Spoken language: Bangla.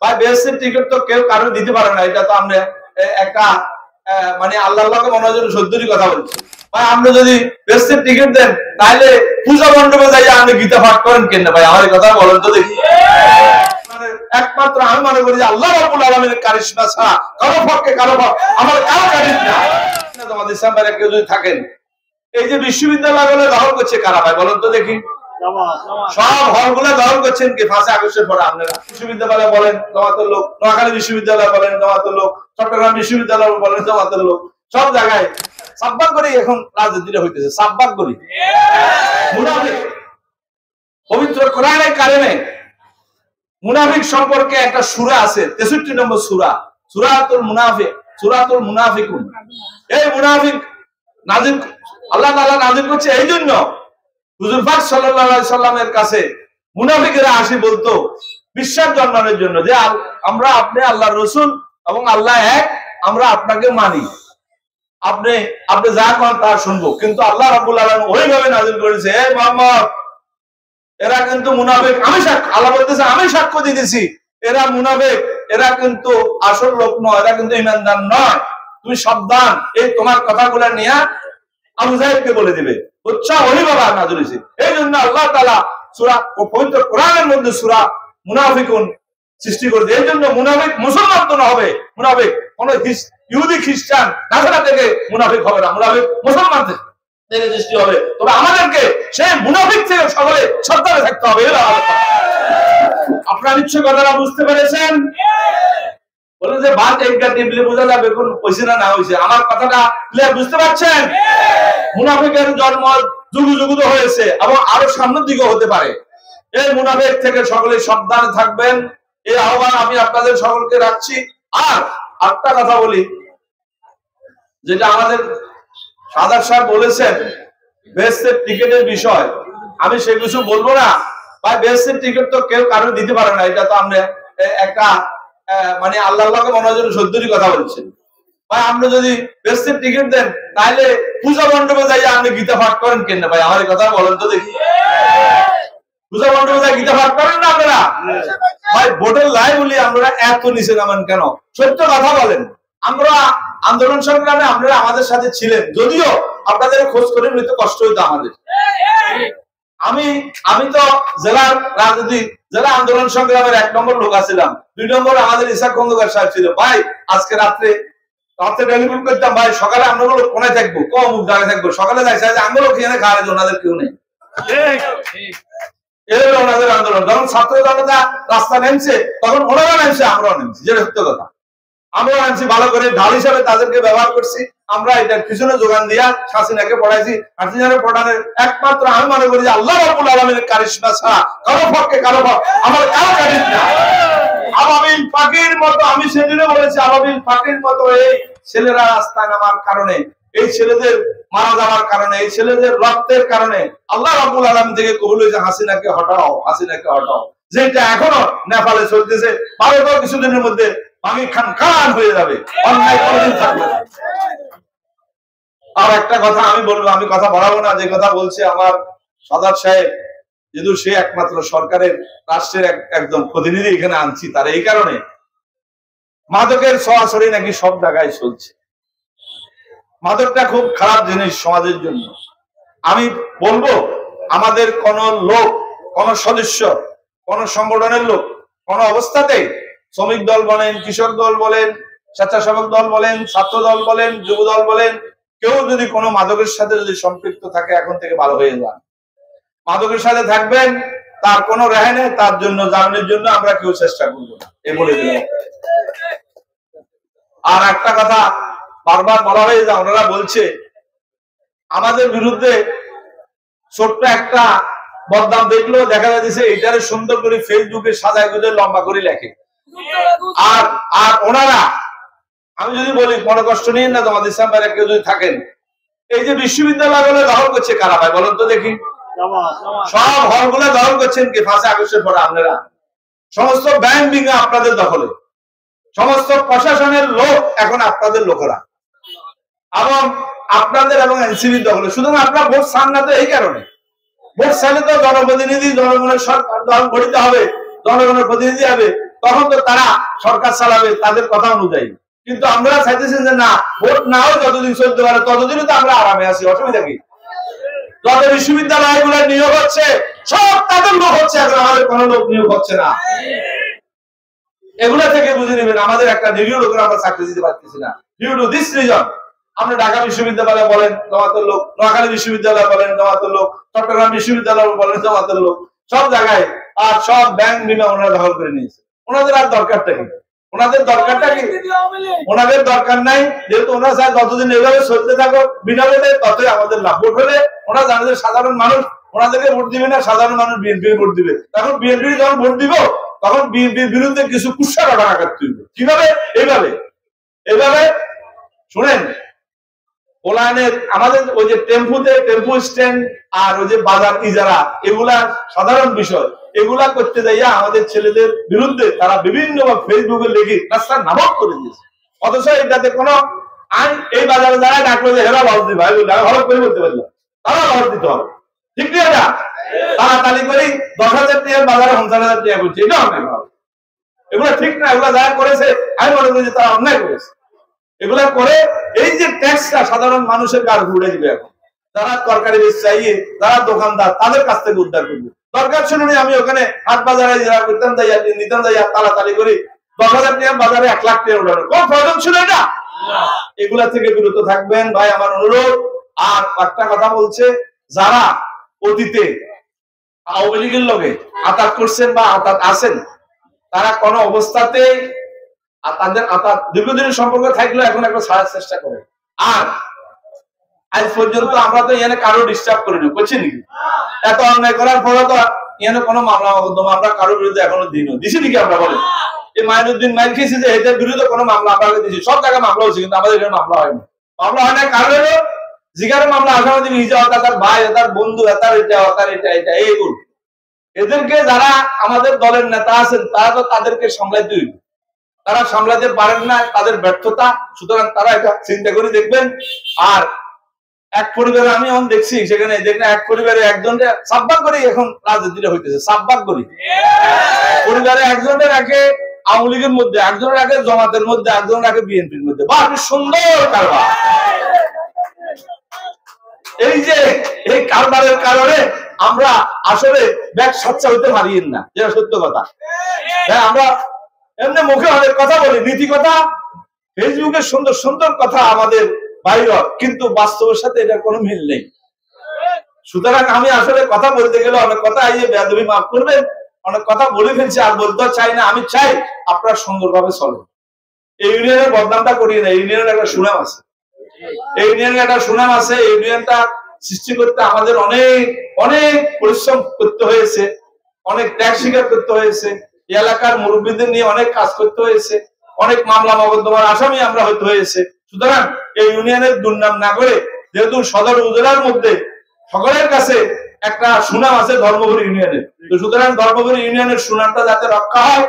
ভাই বেহেশতের টিকিট তো কেউ কারো দিতে পারে না, এটা তো আমরা একটা মানে আল্লাহকে মনে হয় সত্যি কথা বলছি। ভাই আপনি যদি বেহেশতের টিকিট দেন তাহলে পূজা মণ্ডপে যাই আপনি গীতা পাঠ করেন কেন ভাই? আমার কথা বলেন তো দেখি। একমাত্র আমি মনে করি যে আল্লাহ রাব্বুল আলামিনের কারিশমা ছাড়া কারো পক্ষে কারো আমার কারো কারিশমা না। তোমাদের সামনে কেউ যদি থাকেন, এই যে বিশ্ববিদ্যালয়গুলো দখল করছে কারা ভাই বলেন তো দেখি? সব হলগুলো দখল করছেন কি 5 আগস্টের পরে? আপনারা বিশ্ববিদ্যালয় বলেন জামাতের লোক, নোয়াখালী বিশ্ববিদ্যালয় বলেন জামাতের লোক, চট্টগ্রাম বিশ্ববিদ্যালয় বলেন জামাতের লোক, সব জায়গায় সাব্বাক করে এখন রাজনীতিটা হইতেছে। সাব্বাক করি মুনাফিক। পবিত্র কোরআনের কারণে মুনাফিক সম্পর্কে একটা সূরা আছে, 63 নম্বর সূরা, সূরাতুল মুনাফিক, সূরাতুল মুনাফিকুন। এই মুনাফিক নাযিল আল্লাহ তাআলা নাযিল করছে এই জন্য হুজুর পাক সাল্লাল্লাহু আলাইহি সাল্লামের কাছে মুনাফিকেরা আসি বলতো বিশ্বাস জন্মানোর জন্য যে আমরা আপনি আল্লাহর রাসূল এবং আল্লাহ এক, আমরা আপনাকে মানি, আপনি যা করেন তা শুনবো। কিন্তু আল্লাহ রাব্বুল আলামিন ওইভাবে নাযিল করেছে, হে মুহাম্মদ এরা কিন্তু মুনাফিক। আল্লাহ বলতেছে আমি সাক্ষ্য দিতেছি এরা মুনাফিক, এরা কিন্তু আসল লোক নয়, এরা কিন্তু ঈমানদার নয়, তুমি সাবধান। এই তোমার কথাগুলো নিয়ে আবু যায়েদকে বলে দিবে। বুঝছো? ওইভাবে নাযিল হয়েছে। এই জন্য আল্লাহ তাআলা সূরা পবিত্র কোরআনের মধ্যে সূরা মুনাফিকুন সৃষ্টি করেছে। এই জন্য মুনাফিক মুসলমান তো না হবে, মুনাফিক কোন ইহুদি খ্রিস্টান নাসারা থেকে মুনাফিক হবে না, মুনাফিক মুসলমান থেকে সৃষ্টি হবে। তবে আমাদেরকে সেই মুনাফিক থেকে সকলে সাবধানে থাকতে হবে। আপনারা নিশ্চয় কথাটা বুঝতে পেরেছেন? বলে যে ভাত এক গাঁট টিপলে বোঝা যাবে কোন হইছে না না হইছে। আমার কথাটা ক্লিয়ার বুঝতে পারছেন? মুনাফিকের জন্ম যুগ যুগ হয়েছে এবং আরো সামনের দিকে হতে পারে। এই মুনাফিক থেকে সকলে সাবধানে থাকবেন, এই আহ্বান আমি আপনাদের সকলকে রাখছি। আর একটা কথা বলি, যেটা আমাদের সাদার সাহেব বলেছেন বেহেশতের টিকিটের বিষয়, আমি সে কিছু বলবো না ভাই। বেহেশতের টিকিট তো কেউ কারো দিতে পারে না, এটা তো আমরা একটা মানে আল্লাহকে মনে হয় সত্যি কথা বলছি। ভাই আপনি যদি বেহেশতের টিকিট দেন তাহলে পূজা মণ্ডপে যাই আপনি গীতা পাঠ করেন কেন ভাই? আমার কথা বলেন তো দেখি। পূজা মণ্ডপে যাই গীতা পাঠ করেন না আপনারা? ভাই ভোটের লাই বলি আমরা এত নিচে নামেন কেন? সত্য কথা বলেন। আমরা আন্দোলন সংগ্রামে আপনারা আমাদের সাথে ছিলেন, যদিও আপনাদের খোঁজ করে নিতে কষ্ট হইতো আমাদের। আমি তো জেলার রাজনীতি, জেলা আন্দোলন সংগ্রামের 1 নম্বর লোক আছিলাম। 2 নম্বর আমাদের ইসাক খন্দকার সাহেব ছিল। ভাই আজকে রাত্রে টেলিফোন করতাম, ভাই সকালে আমরা লোক কোনায় থাকবো, কম জায়গায় থাকবো, সকালে যাইছে আমরা লোক এখানে খাওয়ার জন্য ওনাদের কেউ নেই। এর ওনাদের আন্দোলন যখন ছাত্র জনতা রাস্তা নেমছে তখন ওনারা নেমছে, আমরাও নেমছি, যেটা সত্য কথা। আমরা আনছি ভালো করে ঢাল হিসাবে তাদেরকে ব্যবহার করছি। আমরা এটার পিছনে যোগান দিয়া হাসিনাকে পড়াইছি। হাসিনাকে পড়ানোর একমাত্র আমি মনে করি যে আল্লাহ রাব্বুল আলামিনের কারিশমা ছাড়া কারো পক্ষে কারো আমার কারো কারিশমা। আবাবিল পাখির মতো, আমি সেদিনও বলেছি, আবাবিল পাখির মতো এই ছেলেরা রাস্তায় নামার কারণে, এই ছেলেদের মারা যাওয়ার কারণে, এই ছেলেদের রক্তের কারণে আল্লাহ রাব্বুল আলামিন থেকে কবুল হয়েছে হাসিনাকে হটাও, হাসিনাকে হটাও। যেটা এখনো নেপালে চলতেছে, ভারতেও কিছুদিনের মধ্যে আমি খান খান হয়ে যাবে, অন্যায় কোনদিন থাকবে না। আর একটা কথা আমি বলবো, আমি কথা বাড়াবো না, যে কথা বলছে আমার সাদাত সাহেব, যেহেতু সে একমাত্র সরকারের রাষ্ট্রের একদম প্রতিনিধি এখানে আনছি, তার এই কারণে মাদকের সরাসরি নাকি সব জায়গায় চলছে। মাদকটা খুব খারাপ জিনিস সমাজের জন্য। আমি বলবো আমাদের কোন লোক, কোন সদস্য, কোন সংগঠনের লোক কোন অবস্থাতে, শ্রমিক দল বলেন, কৃষক দল বলেন, স্বেচ্ছাসেবক দল বলেন, ছাত্র দল বলেন, যুব দল বলেন, কেউ যদি কোনো মাদকের সাথে যদি সম্পৃক্ত থাকে এখন থেকে ভালো হয়ে যান। মাদকের সাথে থাকবেন, তার কোনো রেহাই নেই, তার জন্য জামিনের জন্য আমরা কেউ চেষ্টা করবো না, এ বলে দিলাম। আর একটা কথা বারবার বলা হয়ে যায়, ওনারা বলছে আমাদের বিরুদ্ধে ছোট্ট একটা বদনাম দেখলো, দেখা যাচ্ছে এটারে সুন্দর করে ফেসবুকে সাজায় গুজে লম্বা করে লেখে। আর ওনারা, আমি যদি বলি মনে কষ্ট নিন না, তোমাদের ইসলাম কেউ যদি থাকেন, এই যে বিশ্ববিদ্যালয়গুলো দখল করছে কারা ভাই বলেন তো দেখি? সব হলগুলো দখল করছেন কি 5 আগস্টের পরে আপনারা? সমস্ত ব্যাংক বিঙ্গা আপনাদের দখলে, সমস্ত প্রশাসনের লোক এখন আপনাদের লোকেরা, এবং আপনাদের এবং এনসিবির দখলে। সুতরাং আপনারা ভোট চান না তো এই কারণে। ভোট চাইলে তো জনপ্রতিনিধি, জনগণের সরকার গঠিত হবে, জনগণের প্রতিনিধি হবে, তখন তো তারা সরকার চালাবে তাদের কথা অনুযায়ী। কিন্তু আমরা চাইতেছি যে না, ভোট না হয় যতদিন চলতে পারে ততদিনই তো আমরা আরামে আছি, অসুবিধা কি? যত বিশ্ববিদ্যালয়গুলো নিয়োগ হচ্ছে সব তাদের লোক হচ্ছে, এখন আমাদের কোনো লোক নিয়োগ হচ্ছে না। এগুলা থেকে বুঝে নেবেন আমাদের একটা নিরীহ লোকের আমরা চাকরি দিতে পারতেছি না। ডিউ টু দিস রিজন আমরা ঢাকা বিশ্ববিদ্যালয় বলেন জামাতের লোক, নোয়াখালী বিশ্ববিদ্যালয় বলেন জামাতের লোক, চট্টগ্রাম বিশ্ববিদ্যালয় বলেন জামাতের লোক, সব জায়গায় আর সব ব্যাংক বিমা ওনারা দখল করে নিয়েছে। ওনাদের আর দরকারটা কি? ওনাদের দরকারটা কি? ওনাদের দরকার নাই, যেহেতু ওনারা চায় যতদিন এইভাবে চলতে থাকো বিনা ভোটে ততই আমাদের লাভ। ভোট হলে ওনারা জানে যে সাধারণ মানুষ ওনাদেরকে ভোট দিবে না, সাধারণ মানুষ বিএনপি ভোট দিবে। তখন বিএনপি যখন ভোট দিব তখন বিএনপির বিরুদ্ধে কিছু কুৎসা ঘটনা করতে হইবে। কিভাবে? এইভাবে শুনেন, পোলায়নের আমাদের ওই যে টেম্পু স্ট্যান্ড আর ওই যে বাজার ইজারা, এগুলা সাধারণ বিষয়। এগুলা করতে যাইয়া আমাদের ছেলেদের বিরুদ্ধে তারা বিভিন্ন ফেসবুকে লিখে রাস্তার নামক করে দিয়েছে। অথচ এটাতে কোনো আইন, এই বাজারে যারা ডাকলো যে হেরা লস দিবে, ভালো করে বলতে পারলাম, তারা লস দিতে হবে, ঠিক না? এটা তাড়াতাড়ি করে 10,000 টাকার বাজারে 50,000 টাকা করছে, এটা অন্যায়। এগুলো ঠিক না। এগুলা যারা করেছে আমি মনে করি যে তারা অন্যায় করেছে। এগুলা করে এই যে ট্যাক্সটা সাধারণ মানুষের কাজ ঘুরে দিবে। এখন যারা তরকারি বেশ চাইয়ে, যারা দোকানদার, তাদের কাছ থেকে উদ্ধার করবে। দরকার ছিল না আমি ওখানে হাট বাজারে করতাম নিতাম তাড়াতাড়ি করে 10,000 টাকার বাজারে 1 লাখ টাকা উঠানো, কোন প্রয়োজন ছিল এটা? এগুলা থেকে বিরত থাকবেন ভাই, আমার অনুরোধ। আর একটা কথা বলছে, যারা অতীতে আওয়ামী লীগের লগে আতাত করছেন বা আতাত আছেন, তারা কোনো অবস্থাতেই তাদের আতাত দীর্ঘদিনের সম্পর্ক থাকলেও এখন একটা ছাড়ার চেষ্টা করে। আর আজ পর্যন্ত আমরা তো এখানে কারো ডিস্টার্ব করিনি, করছি নাকি? এত অন্যায় করার পরে তো এখানে কোনো মামলা মোকদ্দমা আমরা কারোর বিরুদ্ধে এখনো দিছি নাকি? আমরা বলেন এই মাইনুদ্দিন মাইল খেয়েছি যে এদের বিরুদ্ধে কোনো মামলা আমরা দিয়েছি, সব জায়গায় মামলা হচ্ছে, কিন্তু আমাদের এখানে মামলা হয়নি। মামলা হয় না কারণ হলো জিগারের মামলা আসামি হিজা, তার ভাই, তার বন্ধু, এটা এইগুলো। এদেরকে যারা আমাদের দলের নেতা আছেন তারা তো তাদেরকে সামলাইতে হইবে, তারা সামলাতে পারেন না, তাদের ব্যর্থতা। সুতরাং তারা এটা চিন্তা করে দেখবেন। আর এক পরিবারে আমি এখন দেখছি, সেখানে দেখলে এক পরিবারে একজনকে সাববাক করে এখন রাজনীতিটা হইতেছে, সাববাক করি। পরিবারে একজনের রাখে আওয়ামী লীগের মধ্যে, একজনের রাখে জামাতের মধ্যে, একজনের রাখে বিএনপির মধ্যে। বাহ, সুন্দর কারবার। এই যে এই কারবারের কারণে আমরা আসলে ব্যাগ সাচ্চা হইতে পারি না, যেটা সত্য কথা। হ্যাঁ, আমরা এমনি মুখে অনেক কথা বলি, নীতি কথা, ফেসবুকে সুন্দর সুন্দর কথা আমাদের বাইর, কিন্তু বাস্তবের সাথে এটার কোনো মিল নেই। সুতরাং আমি আসলে কথা বলতে গেলে অনেক কথা, এই যে বেয়াদবি মাফ করবেন, অনেক কথা বলে ফেলছি, আর বলতে চাই না। আমি চাই আপনারা সুন্দরভাবে চলেন। এই ইউনিয়নের বদনামটা করিয়ে না, ইউনিয়নের একটা সুনাম আছে, এই ইউনিয়নের একটা সুনাম আছে। এই ইউনিয়নটা সৃষ্টি করতে আমাদের অনেক অনেক পরিশ্রম করতে হয়েছে, অনেক ত্যাগ স্বীকার করতে হয়েছে, এলাকার মুরব্বীদের নিয়ে অনেক কাজ করতে হয়েছে, অনেক মামলা মোকদ্দমার আসামি আমরা হইতে হয়েছে। সুতরাং এই ইউনিয়নের দুর্নাম না করে, যেহেতু সদর উপজেলার মধ্যে সকলের কাছে একটা সুনাম আছে ধর্মপুর ইউনিয়নের, তো সুতরাং ধর্মপুর ইউনিয়নের সুনামটা যাতে রক্ষা হয়